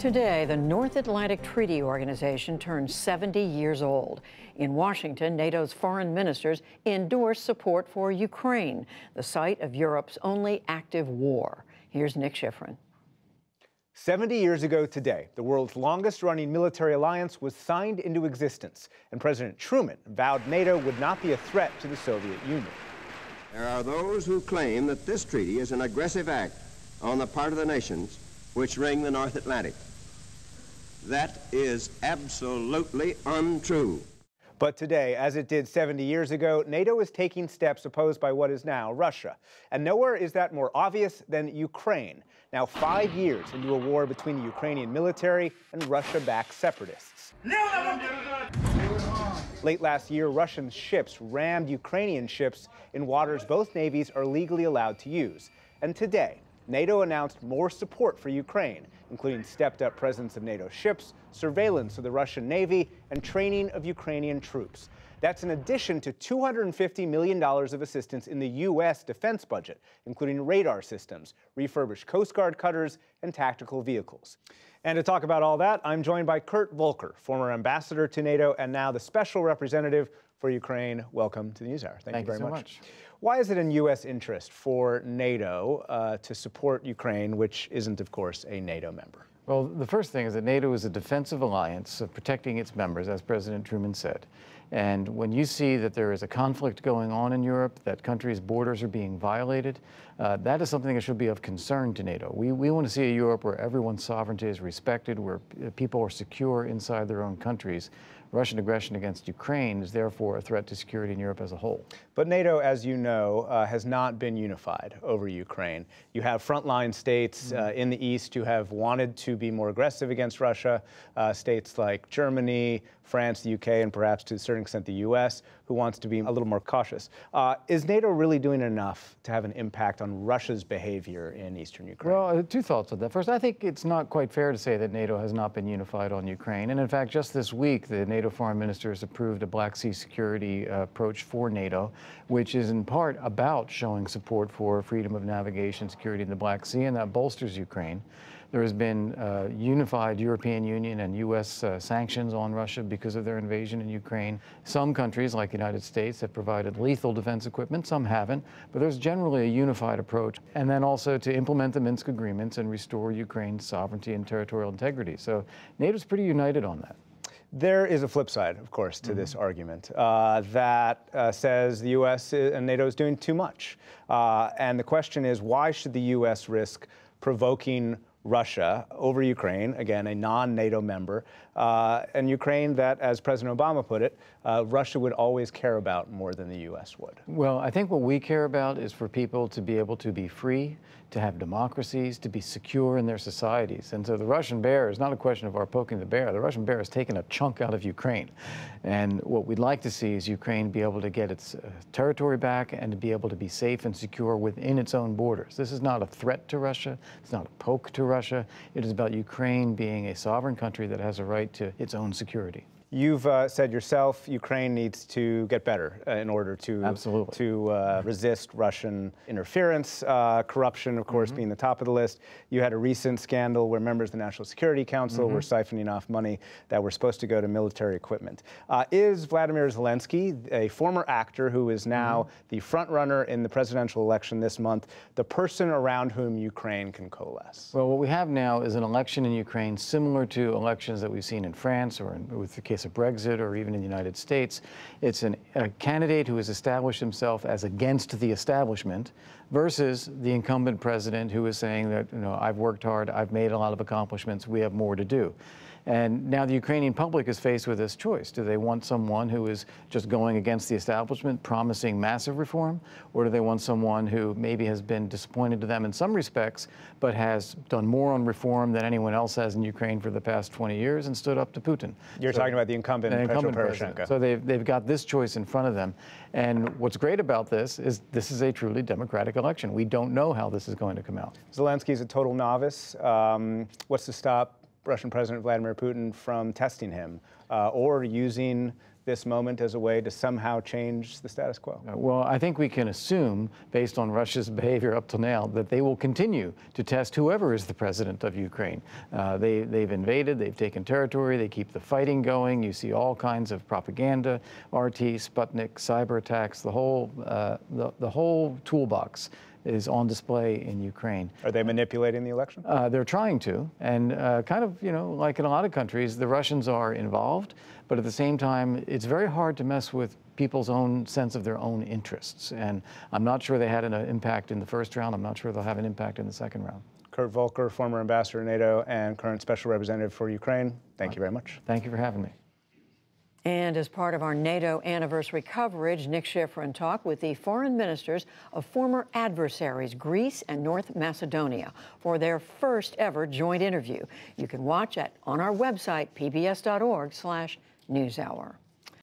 Today, the North Atlantic Treaty Organization turns 70 years old. In Washington, NATO's foreign ministers endorsed support for Ukraine, the site of Europe's only active war. Here's Nick Schifrin. 70 years ago today, the world's longest-running military alliance was signed into existence, and President Truman vowed NATO would not be a threat to the Soviet Union. There are those who claim that this treaty is an aggressive act on the part of the nations which ring the North Atlantic. That is absolutely untrue. But today, as it did 70 years ago, NATO is taking steps opposed by what is now Russia. And nowhere is that more obvious than Ukraine, now 5 years into a war between the Ukrainian military and Russia-backed separatists. Late last year, Russian ships rammed Ukrainian ships in waters both navies are legally allowed to use. And today, NATO announced more support for Ukraine, including stepped-up presence of NATO ships, surveillance of the Russian Navy, and training of Ukrainian troops. That's in addition to $250 million of assistance in the U.S. defense budget, including radar systems, refurbished Coast Guard cutters, and tactical vehicles. And to talk about all that, I'm joined by Kurt Volker, former ambassador to NATO and now the special representative for Ukraine. Welcome to the NewsHour. Thank you very much. Why is it in U.S. interest for NATO to support Ukraine, which isn't, of course, a NATO member? Well, the first thing is that NATO is a defensive alliance of protecting its members, as President Truman said. And when you see that there is a conflict going on in Europe, that countries' borders are being violated, that is something that should be of concern to NATO. We want to see a Europe where everyone's sovereignty is respected, where people are secure inside their own countries. Russian aggression against Ukraine is therefore a threat to security in Europe as a whole. But NATO, as you know, has not been unified over Ukraine. You have frontline states in the East who have wanted to be more aggressive against Russia, states like Germany, France, the UK, and perhaps to a certain extent the US, who wants to be a little more cautious. Is NATO really doing enough to have an impact on Russia's behavior in eastern Ukraine? Well, two thoughts on that. First, I think it's not quite fair to say that NATO has not been unified on Ukraine. And in fact, just this week, the NATO foreign ministers approved a Black Sea security approach for NATO, which is in part about showing support for freedom of navigation, security in the Black Sea, and that bolsters Ukraine. There has been unified European Union and U.S. Sanctions on Russia because of their invasion in Ukraine. Some countries, like the United States, have provided lethal defense equipment. Some haven't. But there's generally a unified approach. And then also to implement the Minsk agreements and restore Ukraine's sovereignty and territorial integrity. So NATO's pretty united on that. There is a flip side, of course, to this argument that says the U.S. and NATO is doing too much. And the question is, why should the U.S. risk provoking Russia over Ukraine, again, a non-NATO member, and Ukraine that, as President Obama put it, Russia would always care about more than the U.S. would? Well, I think what we care about is for people to be able to be free, to have democracies, to be secure in their societies. And so the Russian bear is not a question of our poking the bear. The Russian bear has taken a chunk out of Ukraine. And what we'd like to see is Ukraine be able to get its territory back and to be able to be safe and secure within its own borders. This is not a threat to Russia. It's not a poke to Russia. It is about Ukraine being a sovereign country that has a right to its own security. You've said yourself Ukraine needs to get better in order to resist Russian interference, corruption, of course, being the top of the list. You had a recent scandal where members of the National Security Council were siphoning off money that were supposed to go to military equipment. Is Vladimir Zelensky, a former actor who is now the front runner in the presidential election this month, the person around whom Ukraine can coalesce? Well, what we have now is an election in Ukraine similar to elections that we've seen in France or with the case of Brexit or even in the United States. It's a candidate who has established himself as against the establishment versus the incumbent president who is saying that, you know, I've worked hard, I've made a lot of accomplishments, we have more to do. And now the Ukrainian public is faced with this choice. Do they want someone who is just going against the establishment, promising massive reform, or do they want someone who maybe has been disappointed to them in some respects, but has done more on reform than anyone else has in Ukraine for the past 20 years and stood up to Putin? You're talking about the incumbent Poroshenko. So they've got this choice in front of them. And what's great about this is a truly democratic election. We don't know how this is going to come out. Zelensky's a total novice. What's to stop Russian President Vladimir Putin from testing him or using this moment as a way to somehow change the status quo? Well, I think we can assume, based on Russia's behavior up till now, that they will continue to test whoever is the president of Ukraine. They've invaded, they've taken territory, they keep the fighting going. You see all kinds of propaganda, RT, Sputnik, cyber attacks, the whole toolbox is on display in Ukraine. Are they manipulating the election? They're trying to, and kind of, like in a lot of countries, the Russians are involved, but at the same time, it's very hard to mess with people's own sense of their own interests. And I'm not sure they had an impact in the first round. I'm not sure they'll have an impact in the second round. Kurt Volker, former ambassador to NATO and current special representative for Ukraine, thank you very much. Thank you for having me. And as part of our NATO anniversary coverage, Nick Schifrin talked with the foreign ministers of former adversaries, Greece and North Macedonia, for their first ever joint interview. You can watch it on our website, pbs.org/newshour.